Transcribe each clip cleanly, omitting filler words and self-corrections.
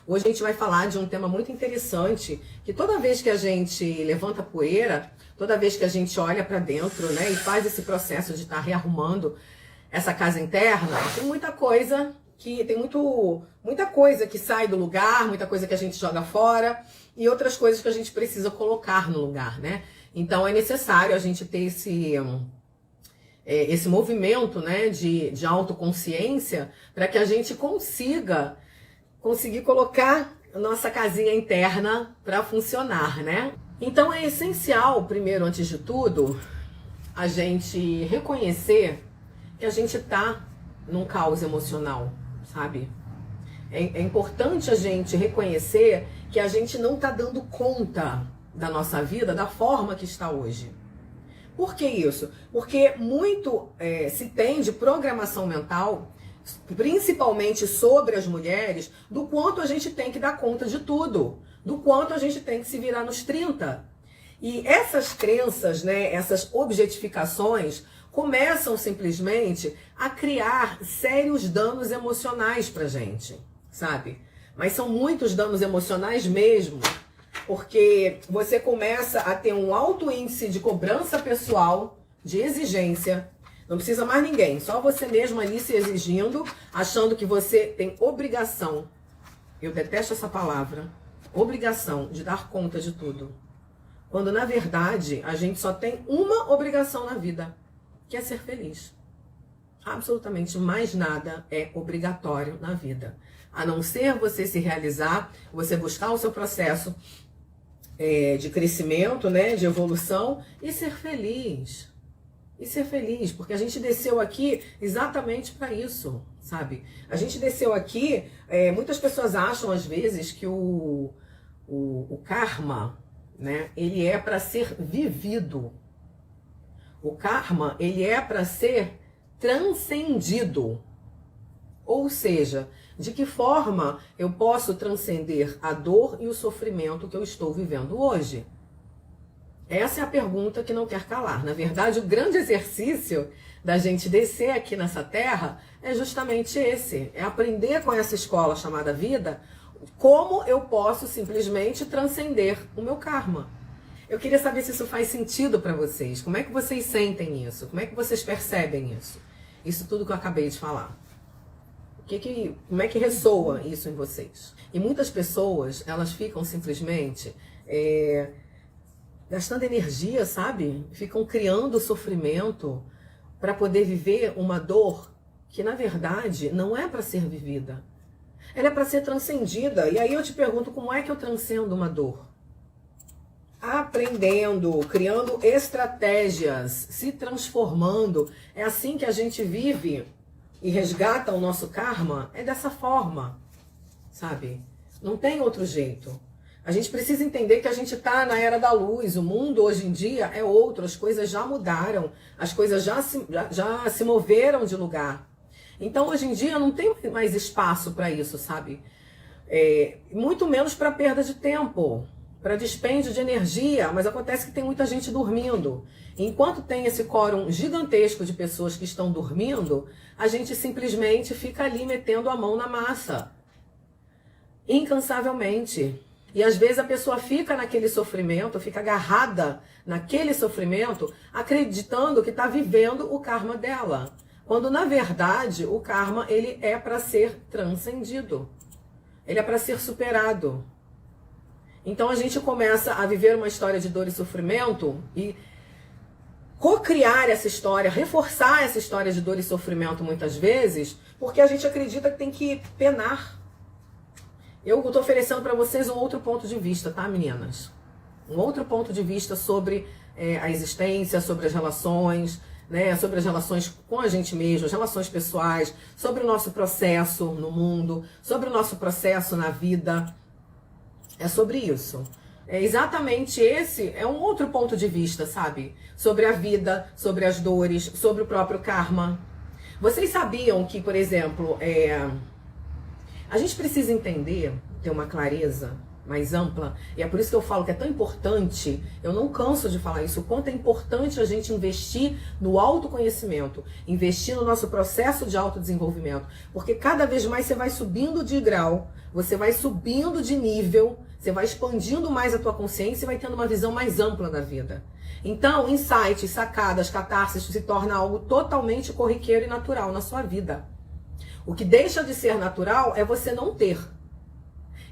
Hoje a gente vai falar de um tema muito interessante, que toda vez que a gente levanta poeira, toda vez que a gente olha para dentro, né, e faz esse processo de estar rearrumando essa casa interna, tem muita coisa que sai do lugar, muita coisa que a gente joga fora e outras coisas que a gente precisa colocar no lugar, né? Então é necessário a gente ter esse movimento, né, de autoconsciência para que a gente conseguir colocar a nossa casinha interna para funcionar, né? Então é essencial, primeiro, antes de tudo, a gente reconhecer que a gente tá num caos emocional, sabe? É importante a gente reconhecer que a gente não tá dando conta da nossa vida da forma que está hoje. Por que isso? Porque muito se tem de programação mental, principalmente sobre as mulheres, do quanto a gente tem que dar conta de tudo, do quanto a gente tem que se virar nos 30. E essas crenças, né, essas objetificações, começam simplesmente a criar sérios danos emocionais pra gente, sabe? Mas são muitos danos emocionais mesmo, porque você começa a ter um alto índice de cobrança pessoal, de exigência. Não precisa mais ninguém, só você mesmo ali se exigindo, achando que você tem obrigação, eu detesto essa palavra, obrigação de dar conta de tudo. Quando na verdade a gente só tem uma obrigação na vida, que é ser feliz. Absolutamente mais nada é obrigatório na vida. A não ser você se realizar, você buscar o seu processo de crescimento, né, de evolução e ser feliz. E ser feliz, porque a gente desceu aqui exatamente para isso, sabe? A gente desceu aqui, muitas pessoas acham às vezes que o karma, né, ele é para ser vivido. O karma, ele é para ser transcendido. Ou seja, de que forma eu posso transcender a dor e o sofrimento que eu estou vivendo hoje? Essa é a pergunta que não quer calar. Na verdade, o grande exercício da gente descer aqui nessa terra é justamente esse. É aprender com essa escola chamada vida como eu posso simplesmente transcender o meu karma. Eu queria saber se isso faz sentido para vocês. Como é que vocês sentem isso? Como é que vocês percebem isso? Isso tudo que eu acabei de falar. Como é que ressoa isso em vocês? E muitas pessoas, elas ficam simplesmente gastando energia, sabe? Ficam criando sofrimento para poder viver uma dor que, na verdade, não é para ser vivida. Ela é para ser transcendida. E aí eu te pergunto, como é que eu transcendo uma dor? Aprendendo, criando estratégias, se transformando. É assim que a gente vive e resgata o nosso karma, é dessa forma, sabe? Não tem outro jeito. A gente precisa entender que a gente está na era da luz, o mundo hoje em dia é outro, as coisas já mudaram, as coisas já se moveram de lugar. Então hoje em dia não tem mais espaço para isso, sabe? Muito menos para perda de tempo, para dispêndio de energia, mas acontece que tem muita gente dormindo. Enquanto tem esse quórum gigantesco de pessoas que estão dormindo, a gente simplesmente fica ali metendo a mão na massa, incansavelmente. E às vezes a pessoa fica naquele sofrimento, fica agarrada naquele sofrimento, acreditando que está vivendo o karma dela. Quando na verdade o karma ele é para ser transcendido, ele é para ser superado. Então a gente começa a viver uma história de dor e sofrimento e cocriar essa história, reforçar essa história de dor e sofrimento muitas vezes, porque a gente acredita que tem que penar. Eu estou oferecendo para vocês um outro ponto de vista, tá, meninas? Um outro ponto de vista sobre a existência, sobre as relações, né? Sobre as relações com a gente mesmo, as relações pessoais, sobre o nosso processo no mundo, sobre o nosso processo na vida. É sobre isso. Exatamente esse é um outro ponto de vista, sabe? Sobre a vida, sobre as dores, sobre o próprio karma. Vocês sabiam que, por exemplo, a gente precisa entender, ter uma clareza, mais ampla. E é por isso que eu falo que é tão importante, eu não canso de falar isso, o quanto é importante a gente investir no autoconhecimento, investir no nosso processo de autodesenvolvimento. Porque cada vez mais você vai subindo de grau, você vai subindo de nível, você vai expandindo mais a tua consciência e vai tendo uma visão mais ampla da vida. Então, insights, sacadas, catarses se torna algo totalmente corriqueiro e natural na sua vida. O que deixa de ser natural é você não ter.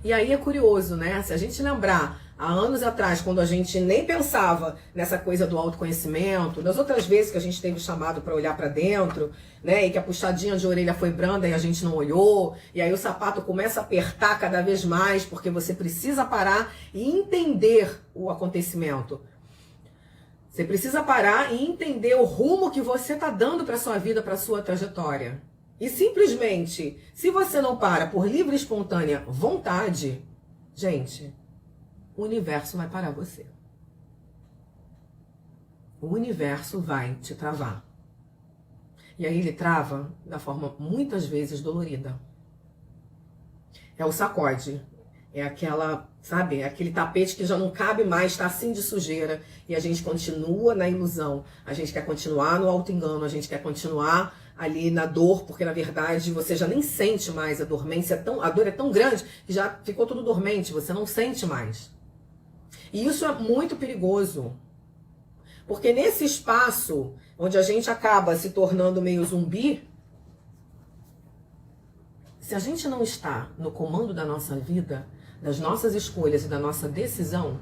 E aí é curioso, né? Se a gente lembrar, há anos atrás, quando a gente nem pensava nessa coisa do autoconhecimento, das outras vezes que a gente teve chamado para olhar para dentro, né? E que a puxadinha de orelha foi branda e a gente não olhou, e aí o sapato começa a apertar cada vez mais, porque você precisa parar e entender o acontecimento. Você precisa parar e entender o rumo que você está dando para sua vida, para sua trajetória. E simplesmente, se você não para por livre e espontânea vontade, gente, o universo vai parar você. O universo vai te travar. E aí ele trava da forma muitas vezes dolorida. É o sacode. É aquela, sabe, aquele tapete que já não cabe mais, está assim de sujeira. E a gente continua na ilusão. A gente quer continuar no auto-engano, a gente quer continuar ali na dor, porque na verdade você já nem sente mais a dormência, a dor é tão grande que já ficou tudo dormente, você não sente mais. E isso é muito perigoso, porque nesse espaço onde a gente acaba se tornando meio zumbi, se a gente não está no comando da nossa vida, das nossas escolhas e da nossa decisão,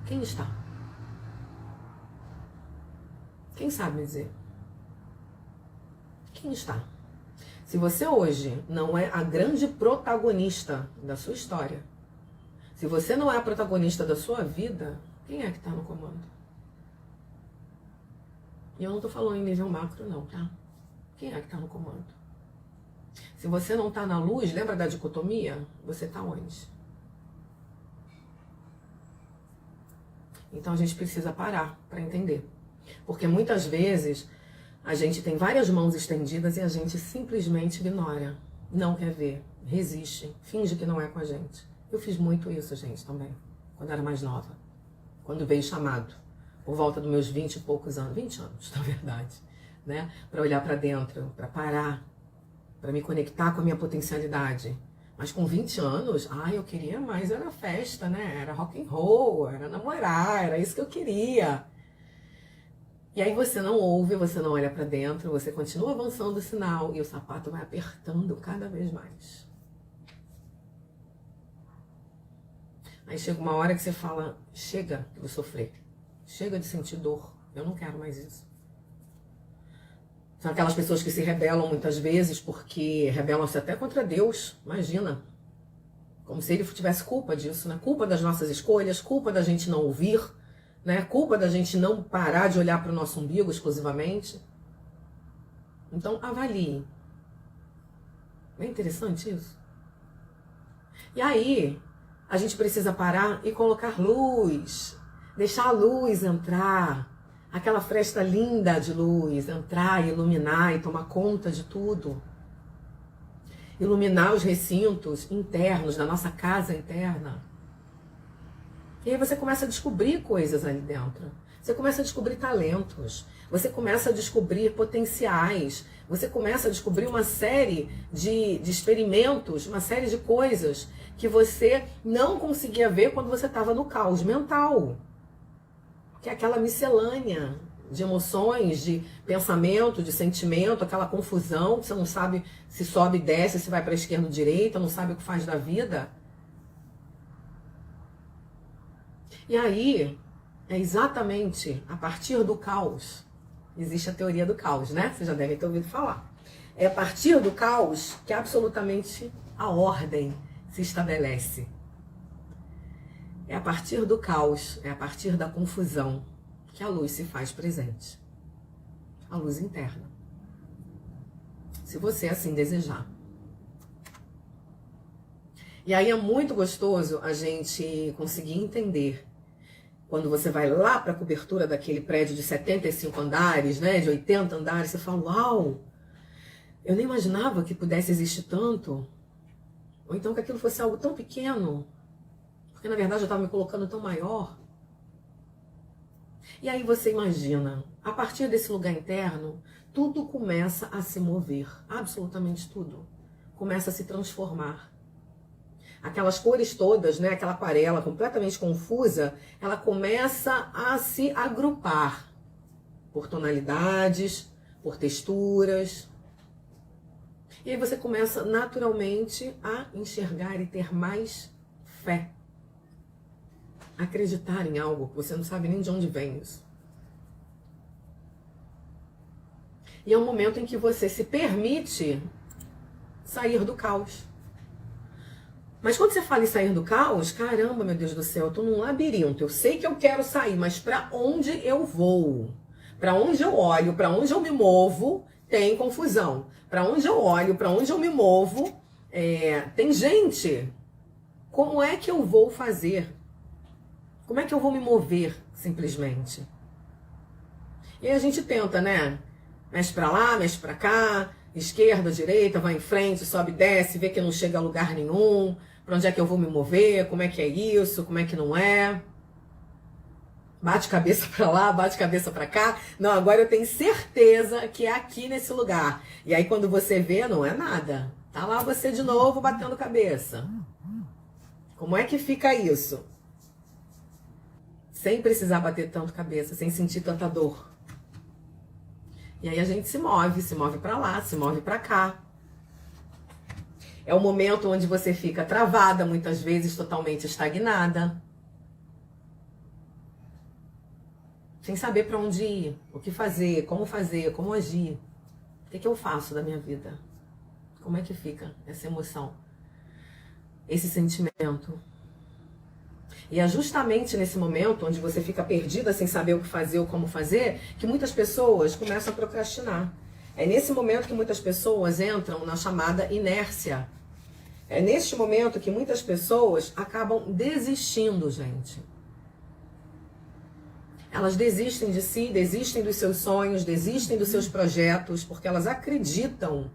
quem está? Quem sabe me dizer? Quem está? Se você hoje não é a grande protagonista da sua história, se você não é a protagonista da sua vida, quem é que está no comando? E eu não estou falando em nível macro não, tá? Quem é que está no comando? Se você não está na luz, lembra da dicotomia? Você está onde? Então a gente precisa parar para entender. Porque muitas vezes a gente tem várias mãos estendidas e a gente simplesmente ignora, não quer ver, resiste, finge que não é com a gente. Eu fiz muito isso, gente, também, quando era mais nova. Quando veio chamado, por volta dos meus 20 e poucos anos, 20 anos, na verdade, né? Para olhar para dentro, para parar, para me conectar com a minha potencialidade. Mas com 20 anos, eu queria mais, era festa, né? Era rock and roll, era namorar, era isso que eu queria. E aí você não ouve, você não olha para dentro, você continua avançando o sinal e o sapato vai apertando cada vez mais. Aí chega uma hora que você fala, chega de sofrer, chega de sentir dor, eu não quero mais isso. São aquelas pessoas que se rebelam muitas vezes porque rebelam-se até contra Deus, imagina. Como se ele tivesse culpa disso, né? Culpa das nossas escolhas, culpa da gente não ouvir, né? Culpa da gente não parar de olhar para o nosso umbigo exclusivamente. Então, avalie. Não é interessante isso? E aí, a gente precisa parar e colocar luz. Deixar a luz entrar. Aquela fresta linda de luz. Entrar, iluminar e tomar conta de tudo. Iluminar os recintos internos da nossa casa interna. E aí você começa a descobrir coisas ali dentro. Você começa a descobrir talentos. Você começa a descobrir potenciais. Você começa a descobrir uma série de experimentos, uma série de coisas que você não conseguia ver quando você estava no caos mental. Que é aquela miscelânea de emoções, de pensamento, de sentimento, aquela confusão, que você não sabe se sobe e desce, se vai para a esquerda ou direita, não sabe o que faz da vida. E aí, é exatamente a partir do caos, existe a teoria do caos, né? Você já deve ter ouvido falar. É a partir do caos que absolutamente a ordem se estabelece. É a partir do caos, é a partir da confusão que a luz se faz presente. A luz interna. Se você assim desejar. E aí é muito gostoso a gente conseguir entender. Quando você vai lá para a cobertura daquele prédio de 75 andares, né, de 80 andares, você fala, uau, eu nem imaginava que pudesse existir tanto. Ou então que aquilo fosse algo tão pequeno. Porque na verdade eu estava me colocando tão maior. E aí você imagina, a partir desse lugar interno, tudo começa a se mover, absolutamente tudo. Começa a se transformar. Aquelas cores todas, né, aquela aquarela completamente confusa, ela começa a se agrupar por tonalidades, por texturas. E aí você começa naturalmente a enxergar e ter mais fé. Acreditar em algo que você não sabe nem de onde vem isso. E é um momento em que você se permite sair do caos. Mas quando você fala em sair do caos, caramba, meu Deus do céu, eu tô num labirinto. Eu sei que eu quero sair, mas para onde eu vou? Para onde eu olho, para onde eu me movo, tem confusão. Para onde eu olho, para onde eu me movo, tem gente. Como é que eu vou fazer? Como é que eu vou me mover, simplesmente? E aí a gente tenta, né? Mexe pra lá, mexe pra cá, esquerda, direita, vai em frente, sobe, desce, vê que não chega a lugar nenhum. Pra onde é que eu vou me mover? Como é que é isso? Como é que não é? Bate cabeça pra lá, bate cabeça pra cá. Não, agora eu tenho certeza que é aqui nesse lugar. E aí quando você vê, não é nada. Tá lá você de novo batendo cabeça. Como é que fica isso? Sem precisar bater tanto cabeça, sem sentir tanta dor. E aí a gente se move pra lá, se move pra cá. É o momento onde você fica travada, muitas vezes totalmente estagnada. Sem saber pra onde ir, o que fazer, como agir. O que eu faço da minha vida? Como é que fica essa emoção? Esse sentimento? E é justamente nesse momento onde você fica perdida sem saber o que fazer ou como fazer, que muitas pessoas começam a procrastinar. É nesse momento que muitas pessoas entram na chamada inércia. É neste momento que muitas pessoas acabam desistindo, gente. Elas desistem de si, desistem dos seus sonhos, desistem dos seus projetos, porque elas acreditam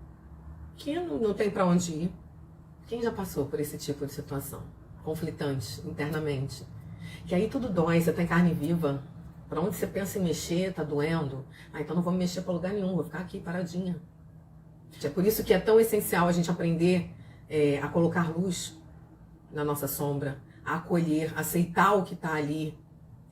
que não tem para onde ir. Quem já passou por esse tipo de situação? Conflitante internamente. Que aí tudo dói, você tá em carne viva. Pra onde você pensa em mexer, tá doendo. Ah, então não vou me mexer pra lugar nenhum, vou ficar aqui paradinha. É por isso que é tão essencial a gente aprender a colocar luz na nossa sombra, a acolher, aceitar o que tá ali,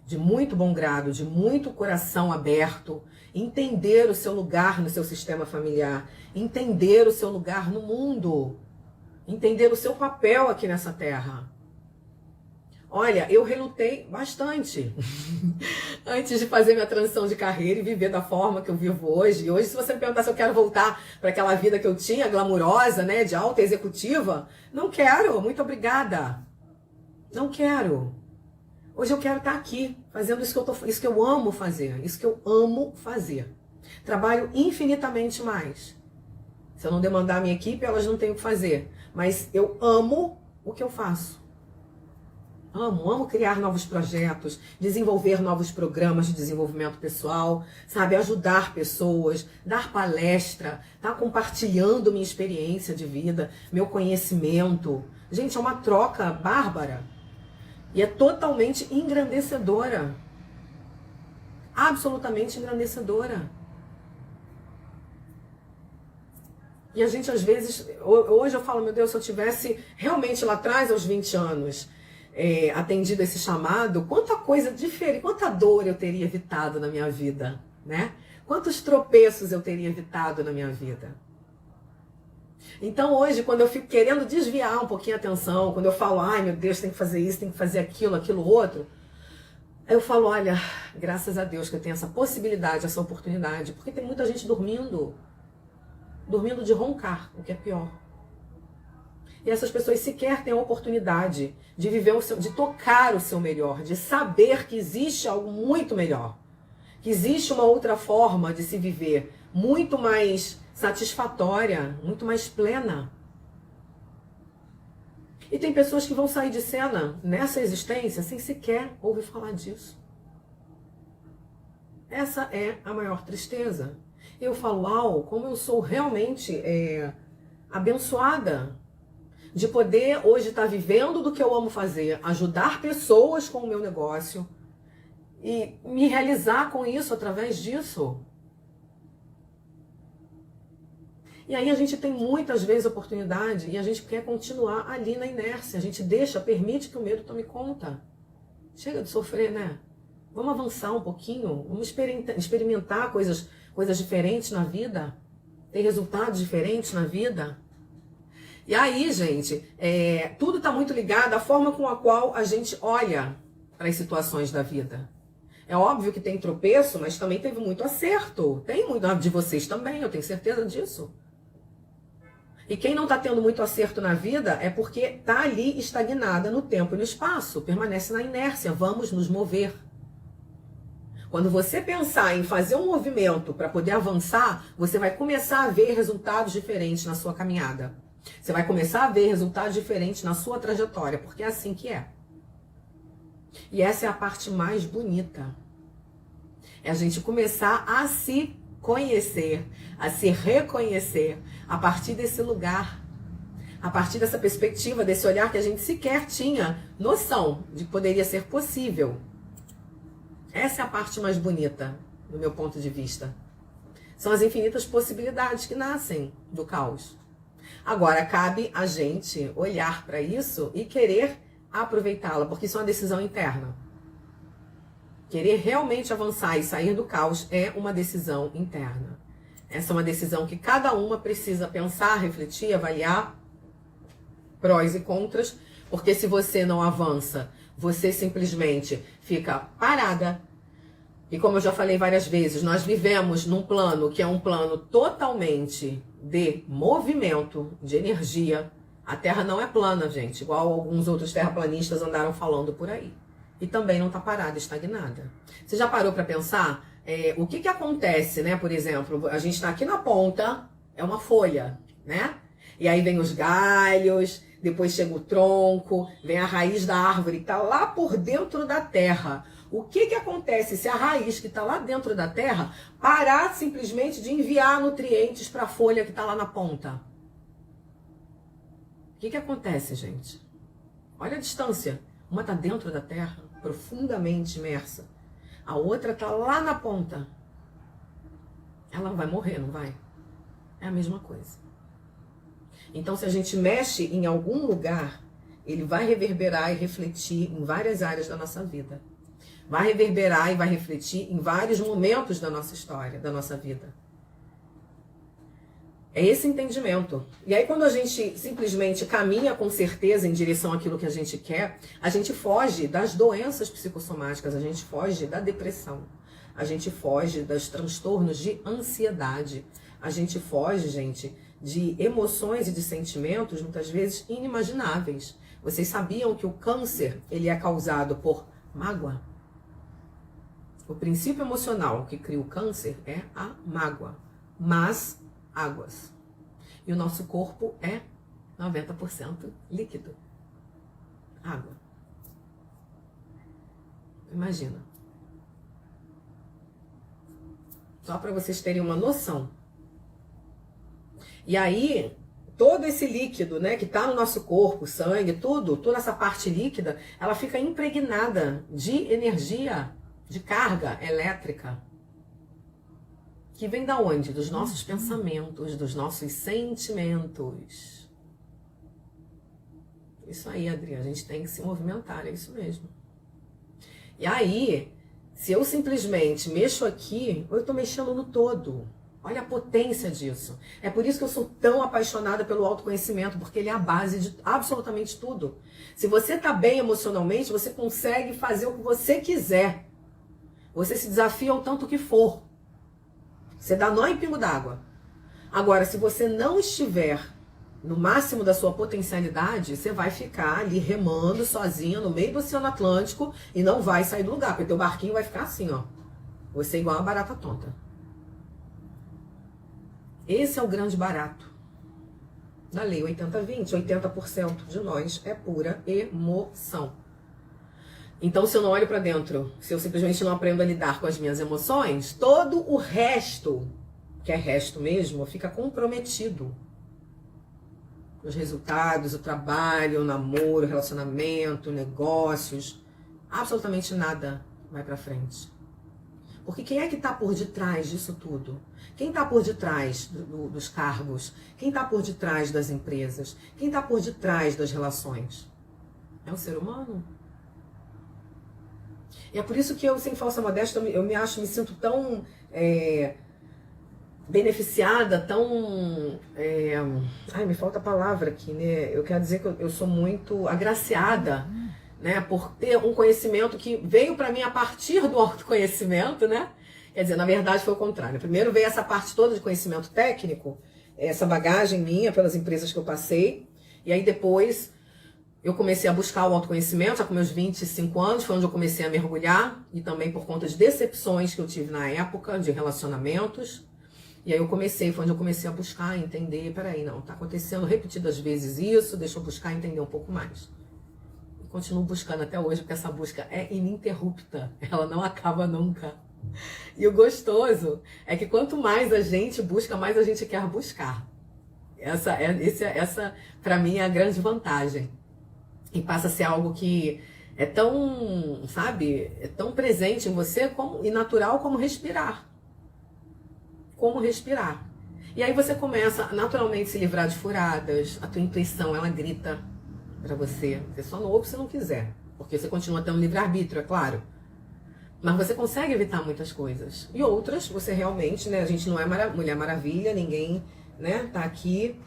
de muito bom grado, de muito coração aberto, entender o seu lugar no seu sistema familiar, entender o seu lugar no mundo, entender o seu papel aqui nessa terra. Olha, eu relutei bastante antes de fazer minha transição de carreira e viver da forma que eu vivo hoje. E hoje, se você me perguntar se eu quero voltar para aquela vida que eu tinha, glamurosa, né, de alta executiva, não quero, muito obrigada. Não quero. Hoje eu quero estar aqui, fazendo isso que eu amo fazer, isso que eu amo fazer. Trabalho infinitamente mais. Se eu não demandar a minha equipe, elas não têm o que fazer. Mas eu amo o que eu faço. Amo criar novos projetos, desenvolver novos programas de desenvolvimento pessoal, sabe, ajudar pessoas, dar palestra, tá compartilhando minha experiência de vida, meu conhecimento. Gente, é uma troca bárbara e é totalmente engrandecedora. Absolutamente engrandecedora. E a gente às vezes, hoje eu falo, meu Deus, se eu tivesse realmente lá atrás, aos 20 anos, atendido esse chamado, quanta coisa diferente, quanta dor eu teria evitado na minha vida, né? Quantos tropeços eu teria evitado na minha vida. Então hoje, quando eu fico querendo desviar um pouquinho a atenção, quando eu falo, ai meu Deus, tem que fazer isso, tem que fazer aquilo outro, eu falo, olha, graças a Deus que eu tenho essa possibilidade, essa oportunidade, porque tem muita gente dormindo de roncar, o que é pior. E essas pessoas sequer têm a oportunidade de viver de tocar o seu melhor, de saber que existe algo muito melhor, que existe uma outra forma de se viver, muito mais satisfatória, muito mais plena. E tem pessoas que vão sair de cena nessa existência sem sequer ouvir falar disso. Essa é a maior tristeza. Eu falo, uau, como eu sou realmente abençoada. de poder hoje estar vivendo do que eu amo fazer, ajudar pessoas com o meu negócio e me realizar com isso através disso. E aí a gente tem muitas vezes oportunidade e a gente quer continuar ali na inércia. A gente permite que o medo tome conta. Chega de sofrer, né? Vamos avançar um pouquinho, vamos experimentar coisas diferentes na vida, ter resultados diferentes na vida. E aí, gente, tudo está muito ligado à forma com a qual a gente olha para as situações da vida. É óbvio que tem tropeço, mas também teve muito acerto. Tem muito de vocês também, eu tenho certeza disso. E quem não está tendo muito acerto na vida é porque está ali estagnada no tempo e no espaço, permanece na inércia, vamos nos mover. Quando você pensar em fazer um movimento para poder avançar, você vai começar a ver resultados diferentes na sua caminhada. Você vai começar a ver resultados diferentes na sua trajetória, porque é assim que é. E essa é a parte mais bonita. É a gente começar a se conhecer, a se reconhecer a partir desse lugar, a partir dessa perspectiva, desse olhar que a gente sequer tinha noção de que poderia ser possível. Essa é a parte mais bonita, do meu ponto de vista. São as infinitas possibilidades que nascem do caos. Agora, cabe a gente olhar para isso e querer aproveitá-la, porque isso é uma decisão interna. Querer realmente avançar e sair do caos é uma decisão interna. Essa é uma decisão que cada uma precisa pensar, refletir, avaliar prós e contras, porque se você não avança, você simplesmente fica parada. E como eu já falei várias vezes, nós vivemos num plano que é um plano totalmente de movimento, de energia. A Terra não é plana, gente, igual alguns outros terraplanistas andaram falando por aí. E também não está parada, estagnada. Você já parou para pensar o que acontece, né? Por exemplo, a gente está aqui na ponta, é uma folha, né? E aí vem os galhos, depois chega o tronco, vem a raiz da árvore que está lá por dentro da terra. O que acontece se a raiz que está lá dentro da terra parar simplesmente de enviar nutrientes para a folha que está lá na ponta? O que acontece, gente? Olha a distância. Uma está dentro da terra, profundamente imersa. A outra está lá na ponta. Ela vai morrer, não vai? É a mesma coisa. Então, se a gente mexe em algum lugar, ele vai reverberar e refletir em várias áreas da nossa vida. Vai reverberar e vai refletir em vários momentos da nossa história, da nossa vida. É esse entendimento. E aí, quando a gente simplesmente caminha com certeza em direção àquilo que a gente quer, a gente foge das doenças psicossomáticas, a gente foge da depressão, a gente foge dos transtornos de ansiedade, a gente foge, gente, de emoções e de sentimentos muitas vezes inimagináveis. Vocês sabiam que o câncer ele é causado por mágoa? O princípio emocional que cria o câncer é a mágoa, mas águas. E o nosso corpo é 90% líquido. Água. Imagina. Só para vocês terem uma noção. E aí, todo esse líquido, né, que está no nosso corpo, sangue, toda essa parte líquida, ela fica impregnada de energia, de carga elétrica. Que vem da onde? Dos nossos pensamentos, dos nossos sentimentos. Isso aí, Adriana, a gente tem que se movimentar, é isso mesmo. E aí, se eu simplesmente mexo aqui, eu estou mexendo no todo. Olha a potência disso. É por isso que eu sou tão apaixonada pelo autoconhecimento, porque ele é a base de absolutamente tudo. Se você está bem emocionalmente, você consegue fazer o que você quiser. Você se desafia o tanto que for. Você dá nó em pingo d'água. Agora, se você não estiver no máximo da sua potencialidade, você vai ficar ali remando sozinha no meio do Oceano Atlântico e não vai sair do lugar, porque teu barquinho vai ficar assim, ó. Você é igual uma barata tonta. Esse é o grande barato da lei 80-20. 80% de nós é pura emoção. Então, se eu não olho para dentro, se eu simplesmente não aprendo a lidar com as minhas emoções, todo o resto, que é resto mesmo, fica comprometido. os resultados, o trabalho, o namoro, o relacionamento, negócios, absolutamente nada vai para frente. Porque quem é que está por detrás disso tudo? Quem está por detrás dos cargos? Quem está por detrás das empresas? Quem está por detrás das relações? É o ser humano. E é por isso que eu, sem falsa modéstia, eu me sinto tão beneficiada, tão... ai, me falta a palavra aqui, né? Eu quero dizer que eu sou muito agraciada, né, por ter um conhecimento que veio para mim a partir do autoconhecimento, né? Quer dizer, na verdade foi o contrário. Primeiro veio essa parte toda de conhecimento técnico, essa bagagem minha pelas empresas que eu passei, e aí depois eu comecei a buscar o autoconhecimento, já com meus 25 anos, foi onde eu comecei a mergulhar, e também por conta de decepções que eu tive na época, de relacionamentos. E aí foi onde eu comecei a buscar, entender, peraí, não, tá acontecendo repetidas vezes isso, deixa eu buscar entender um pouco mais. Continuo buscando até hoje, porque essa busca é ininterrupta, ela não acaba nunca. E o gostoso é que quanto mais a gente busca, mais a gente quer buscar. Essa para mim, é a grande vantagem. E passa a ser algo que é tão, sabe, é tão presente em você e natural como respirar. Como respirar. E aí você começa a naturalmente se livrar de furadas, a tua intuição, ela grita para você. Você só não ouve se não quiser, porque você continua tendo livre-arbítrio, é claro. Mas você consegue evitar muitas coisas. E outras, você realmente, né? A gente não é Mulher Maravilha, ninguém, né, tá aqui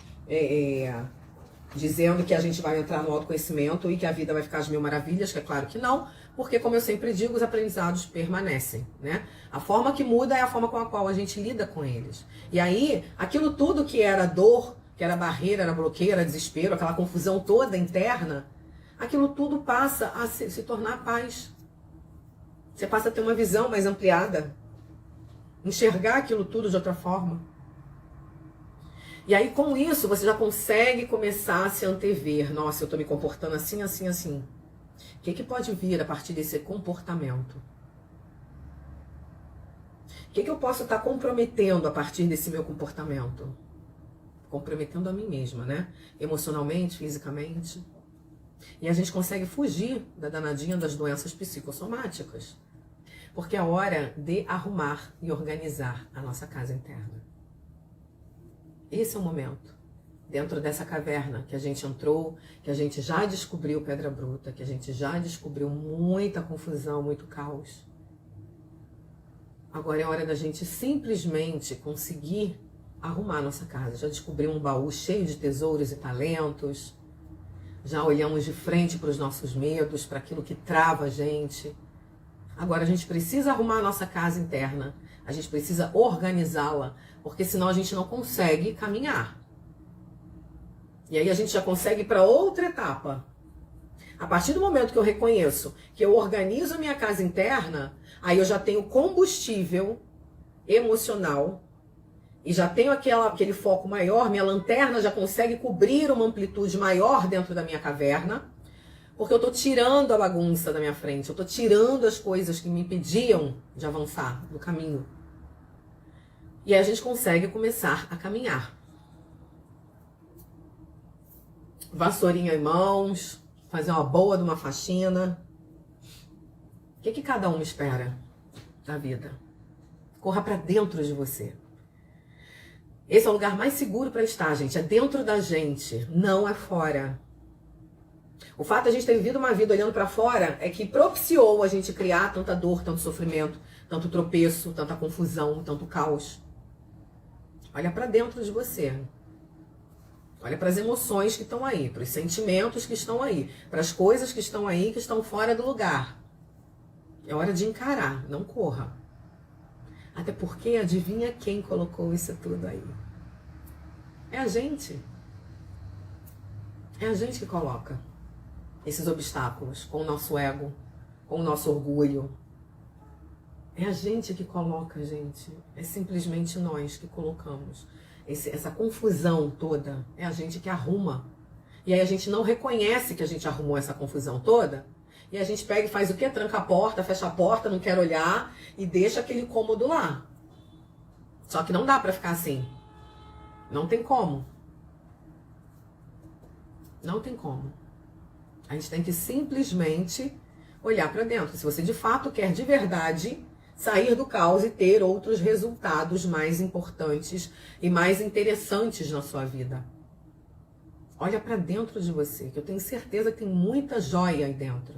dizendo que a gente vai entrar no autoconhecimento e que a vida vai ficar às mil maravilhas, que é claro que não, porque, como eu sempre digo, os aprendizados permanecem, né? A forma que muda é a forma com a qual a gente lida com eles. E aí, aquilo tudo que era dor, que era barreira, era bloqueio, era desespero, aquela confusão toda interna, aquilo tudo passa a se tornar paz. Você passa a ter uma visão mais ampliada, enxergar aquilo tudo de outra forma. E aí, com isso, você já consegue começar a se antever. Nossa, eu estou me comportando assim, assim, assim. O que pode vir a partir desse comportamento? O que eu posso estar comprometendo a partir desse meu comportamento? Comprometendo a mim mesma, né? Emocionalmente, fisicamente. E a gente consegue fugir da danadinha das doenças psicossomáticas. Porque é hora de arrumar e organizar a nossa casa interna. Esse é o momento. Dentro dessa caverna que a gente entrou, que a gente já descobriu pedra bruta, que a gente já descobriu muita confusão, muito caos. Agora é hora da gente simplesmente conseguir arrumar a nossa casa. Já descobri um baú cheio de tesouros e talentos. Já olhamos de frente para os nossos medos, para aquilo que trava a gente. Agora a gente precisa arrumar a nossa casa interna. A gente precisa organizá-la, porque senão a gente não consegue caminhar. E aí a gente já consegue ir para outra etapa. A partir do momento que eu reconheço que eu organizo a minha casa interna, aí eu já tenho combustível emocional e já tenho aquele foco maior, minha lanterna já consegue cobrir uma amplitude maior dentro da minha caverna, porque eu estou tirando a bagunça da minha frente, eu estou tirando as coisas que me impediam de avançar no caminho. E aí a gente consegue começar a caminhar. Vassourinha em mãos, fazer uma boa de uma faxina. O que cada um espera da vida? Corra para dentro de você. Esse é o lugar mais seguro para estar, gente. É dentro da gente, não é fora. O fato de a gente ter vivido uma vida olhando para fora é que propiciou a gente criar tanta dor, tanto sofrimento, tanto tropeço, tanta confusão, tanto caos. Olha para dentro de você. Olha para as emoções que estão aí, para os sentimentos que estão aí, para as coisas que estão aí, que estão fora do lugar. É hora de encarar, não corra. Até porque, adivinha quem colocou isso tudo aí? É a gente. É a gente que coloca esses obstáculos com o nosso ego, com o nosso orgulho. É a gente que coloca, gente. É simplesmente nós que colocamos. Essa confusão toda, é a gente que arruma. E aí a gente não reconhece que a gente arrumou essa confusão toda. E a gente pega e faz o quê? Tranca a porta, fecha a porta, não quer olhar e deixa aquele incômodo lá. Só que não dá pra ficar assim. Não tem como. Não tem como. A gente tem que simplesmente olhar para dentro. Se você de fato quer de verdade sair do caos e ter outros resultados mais importantes e mais interessantes na sua vida. Olha para dentro de você, que eu tenho certeza que tem muita joia aí dentro.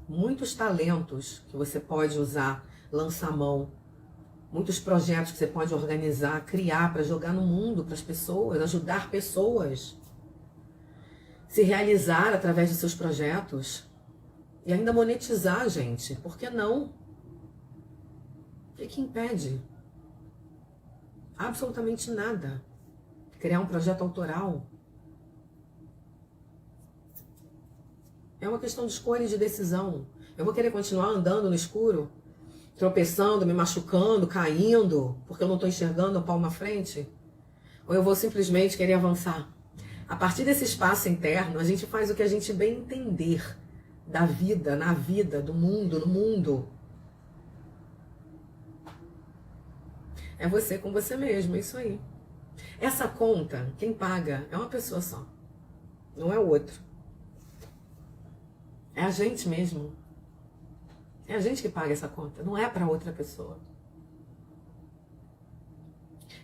Muitos talentos que você pode usar, lançar mão. Muitos projetos que você pode organizar, criar para jogar no mundo, para as pessoas, ajudar pessoas. Se realizar através de seus projetos. E ainda monetizar, gente. Por que não? O que impede? Absolutamente nada. Criar um projeto autoral. É uma questão de escolha e de decisão. Eu vou querer continuar andando no escuro, tropeçando, me machucando, caindo, porque eu não estou enxergando o palmo à frente? Ou eu vou simplesmente querer avançar? A partir desse espaço interno, a gente faz o que a gente bem entender da vida, na vida, do mundo, no mundo. É você com você mesmo, é isso aí. Essa conta, quem paga é uma pessoa só, não é o outro. É a gente mesmo. É a gente que paga essa conta, não é para outra pessoa.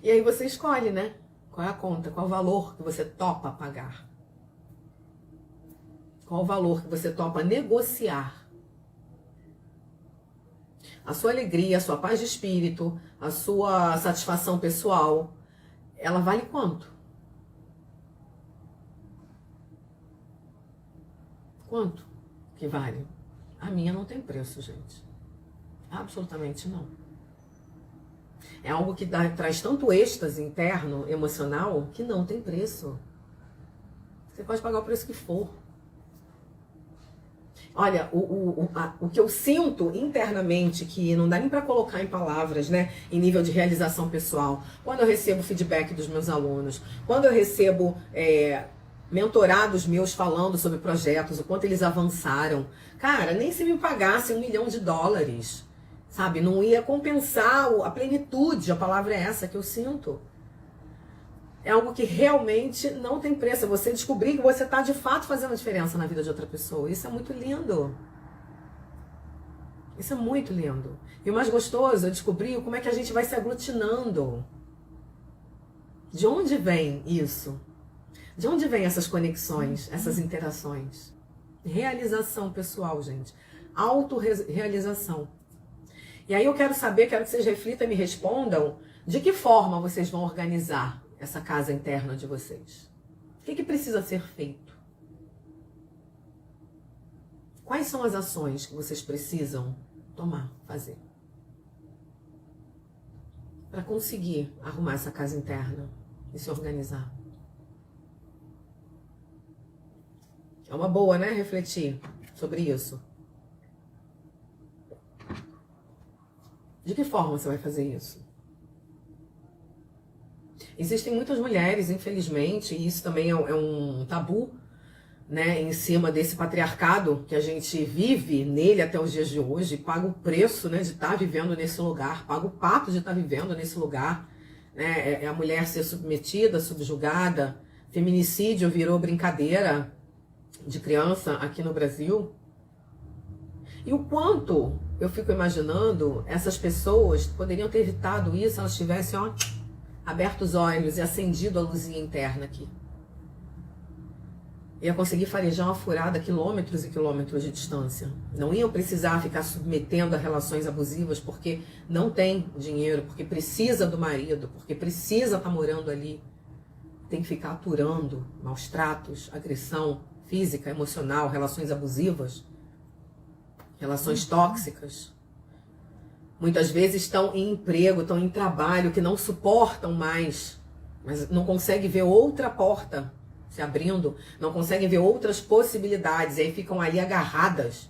E aí você escolhe, né? Qual é a conta, qual é o valor que você topa pagar. Qual o valor que você topa negociar. A sua alegria, a sua paz de espírito, a sua satisfação pessoal, ela vale quanto? Quanto que vale? A minha não tem preço, gente. Absolutamente não. É algo que traz tanto êxtase interno, emocional, que não tem preço. Você pode pagar o preço que for. Olha, o que eu sinto internamente, que não dá nem para colocar em palavras, né, em nível de realização pessoal, quando eu recebo feedback dos meus alunos, quando eu recebo mentorados meus falando sobre projetos, o quanto eles avançaram, cara, nem se me pagasse $1 milhão, sabe, não ia compensar a plenitude, a palavra é essa que eu sinto. É algo que realmente não tem preço. É você descobrir que você está de fato fazendo a diferença na vida de outra pessoa. Isso é muito lindo. Isso é muito lindo. E o mais gostoso é descobrir como é que a gente vai se aglutinando. De onde vem isso? De onde vem essas conexões, essas interações? Realização pessoal, gente. Autorrealização. E aí eu quero saber, quero que vocês reflitam e me respondam de que forma vocês vão organizar essa casa interna de vocês. O que precisa ser feito? Quais são as ações que vocês precisam tomar, fazer? Para conseguir arrumar essa casa interna e se organizar. É uma boa, né? Refletir sobre isso. De que forma você vai fazer isso? Existem muitas mulheres, infelizmente, e isso também é um tabu, né, em cima desse patriarcado que a gente vive nele até os dias de hoje, paga o preço, né, de estar vivendo nesse lugar, paga o pato de estar vivendo nesse lugar, né, é a mulher ser submetida, subjugada, feminicídio virou brincadeira de criança aqui no Brasil. E o quanto eu fico imaginando essas pessoas poderiam ter evitado isso se elas tivessem, ó, aberto os olhos e acendido a luzinha interna aqui. Ia conseguir farejar uma furada a quilômetros e quilômetros de distância. Não iam precisar ficar submetendo a relações abusivas porque não tem dinheiro, porque precisa do marido, porque precisa estar morando ali. Tem que ficar aturando maus tratos, agressão física, emocional, relações abusivas, relações tóxicas. Muitas vezes estão em emprego, estão em trabalho, que não suportam mais, mas não conseguem ver outra porta se abrindo, não conseguem ver outras possibilidades, e aí ficam ali agarradas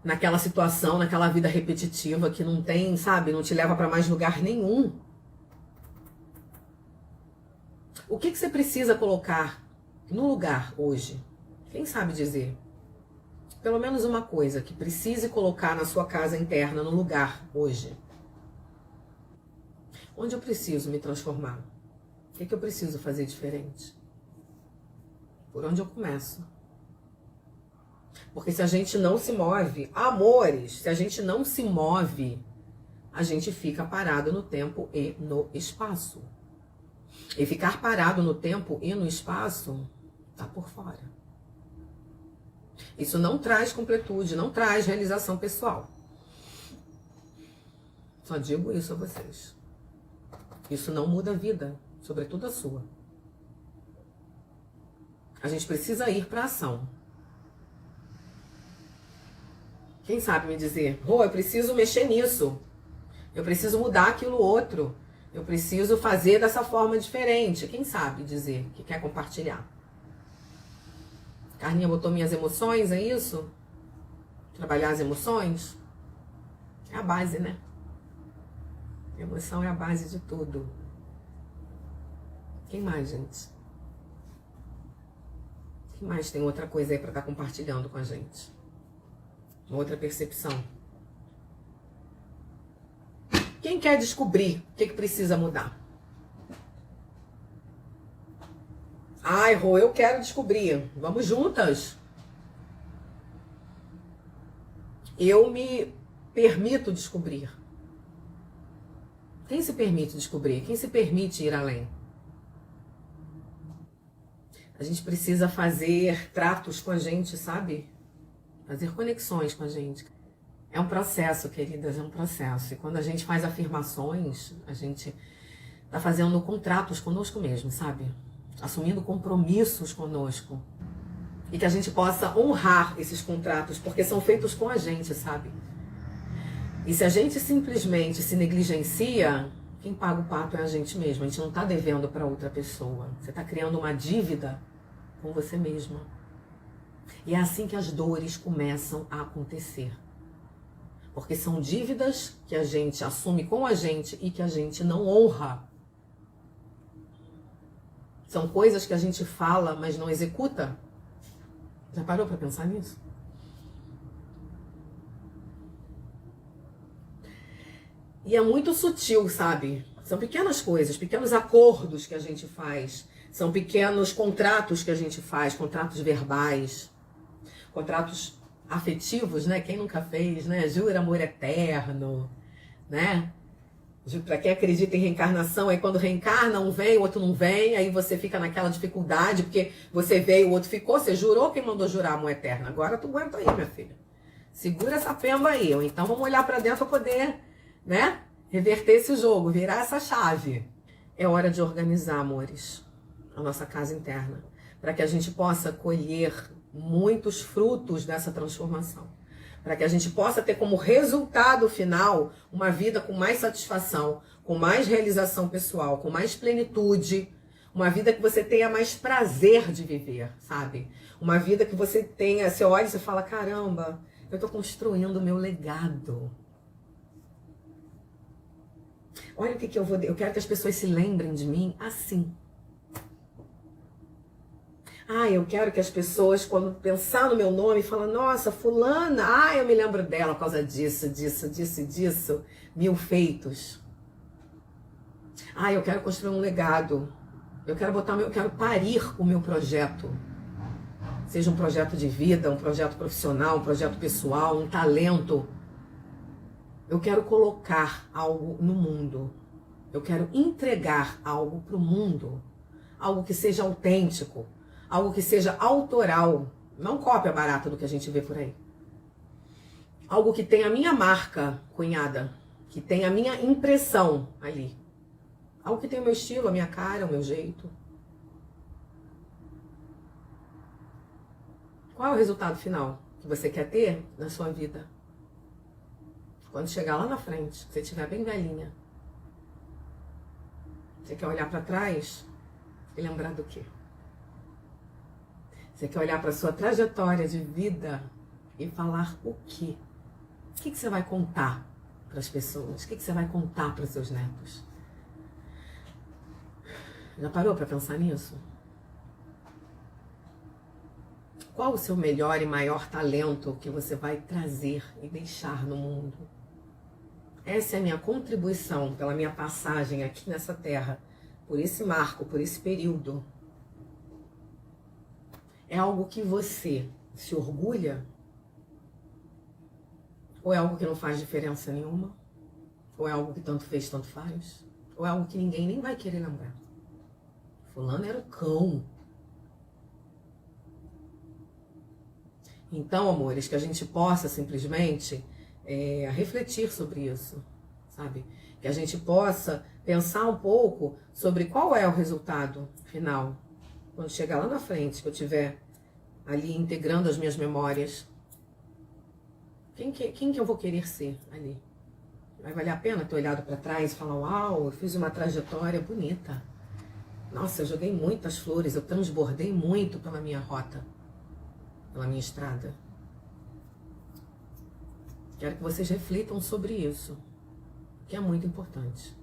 naquela situação, naquela vida repetitiva que não tem, sabe, não te leva para mais lugar nenhum. O que você precisa colocar no lugar hoje? Quem sabe dizer? Pelo menos uma coisa que precise colocar na sua casa interna, no lugar hoje. Onde eu preciso me transformar? O que eu preciso fazer diferente? Por onde eu começo? Porque se a gente não se move, amores, se a gente não se move, a gente fica parado no tempo e no espaço. E ficar parado no tempo e no espaço tá por fora. Isso não traz completude, não traz realização pessoal. Só digo isso a vocês. Isso não muda a vida, sobretudo a sua. A gente precisa ir para a ação. Quem sabe me dizer, eu preciso mexer nisso. Eu preciso mudar aquilo outro. Eu preciso fazer dessa forma diferente. Quem sabe dizer que quer compartilhar? Carlinha botou minhas emoções, é isso? Trabalhar as emoções? É a base, né? Emoção é a base de tudo. Quem mais, gente? Quem mais tem outra coisa aí para estar compartilhando com a gente? Uma outra percepção. Quem quer descobrir o que precisa mudar? Ai, Rô, eu quero descobrir. Vamos juntas. Eu me permito descobrir. Quem se permite descobrir? Quem se permite ir além? A gente precisa fazer tratos com a gente, sabe? Fazer conexões com a gente. É um processo, queridas, é um processo. E quando a gente faz afirmações, a gente tá fazendo contratos conosco mesmo, sabe? Assumindo compromissos conosco. E que a gente possa honrar esses contratos, porque são feitos com a gente, sabe? E se a gente simplesmente se negligencia, quem paga o pato é a gente mesmo. A gente não tá devendo para outra pessoa. Você tá criando uma dívida com você mesma. E é assim que as dores começam a acontecer. Porque são dívidas que a gente assume com a gente e que a gente não honra. São coisas que a gente fala, mas não executa. Já parou para pensar nisso? E é muito sutil, sabe? São pequenas coisas, pequenos acordos que a gente faz. São pequenos contratos que a gente faz, contratos verbais, contratos afetivos, né? Quem nunca fez, né? Jura amor eterno, né? Para quem acredita em reencarnação, aí quando reencarna, um vem, o outro não vem, aí você fica naquela dificuldade, porque você veio, o outro ficou, você jurou, quem mandou jurar amor eterno? Agora tu aguenta aí, minha filha. Segura essa pemba aí, ou então vamos olhar para dentro para poder, né? Reverter esse jogo, virar essa chave. É hora de organizar, amores, a nossa casa interna, para que a gente possa colher muitos frutos dessa transformação. Para que a gente possa ter como resultado final uma vida com mais satisfação, com mais realização pessoal, com mais plenitude, uma vida que você tenha mais prazer de viver, sabe? Uma vida que você tenha, você olha e você fala, caramba, eu estou construindo o meu legado. Olha o que eu vou... Eu quero que as pessoas se lembrem de mim assim. Eu quero que as pessoas, quando pensar no meu nome, falem, nossa, fulana, eu me lembro dela por causa disso, disso, disso e disso. 1000 feitos. Eu quero construir um legado. Eu quero parir o meu projeto. Seja um projeto de vida, um projeto profissional, um projeto pessoal, um talento. Eu quero colocar algo no mundo. Eu quero entregar algo para o mundo. Algo que seja autêntico. Algo que seja autoral. Não cópia barata do que a gente vê por aí. Algo que tenha a minha marca cunhada. Que tenha a minha impressão ali. Algo que tenha o meu estilo, a minha cara, o meu jeito. Qual é o resultado final que você quer ter na sua vida? Quando chegar lá na frente, você estiver bem velhinha. Você quer olhar para trás e lembrar do quê? Você quer olhar para a sua trajetória de vida e falar o quê? O que você vai contar para as pessoas? O que você vai contar para os seus netos? Já parou para pensar nisso? Qual o seu melhor e maior talento que você vai trazer e deixar no mundo? Essa é a minha contribuição pela minha passagem aqui nessa terra, por esse marco, por esse período. É algo que você se orgulha? Ou é algo que não faz diferença nenhuma? Ou é algo que tanto fez, tanto faz? Ou é algo que ninguém nem vai querer lembrar? Fulano era o cão. Então, amores, que a gente possa simplesmente refletir sobre isso, sabe? Que a gente possa pensar um pouco sobre qual é o resultado final. Quando chegar lá na frente, que eu estiver ali integrando as minhas memórias, quem que eu vou querer ser ali? Vai valer a pena ter olhado para trás e falar, uau, eu fiz uma trajetória bonita. Nossa, eu joguei muitas flores, eu transbordei muito pela minha rota, pela minha estrada. Quero que vocês reflitam sobre isso, que é muito importante.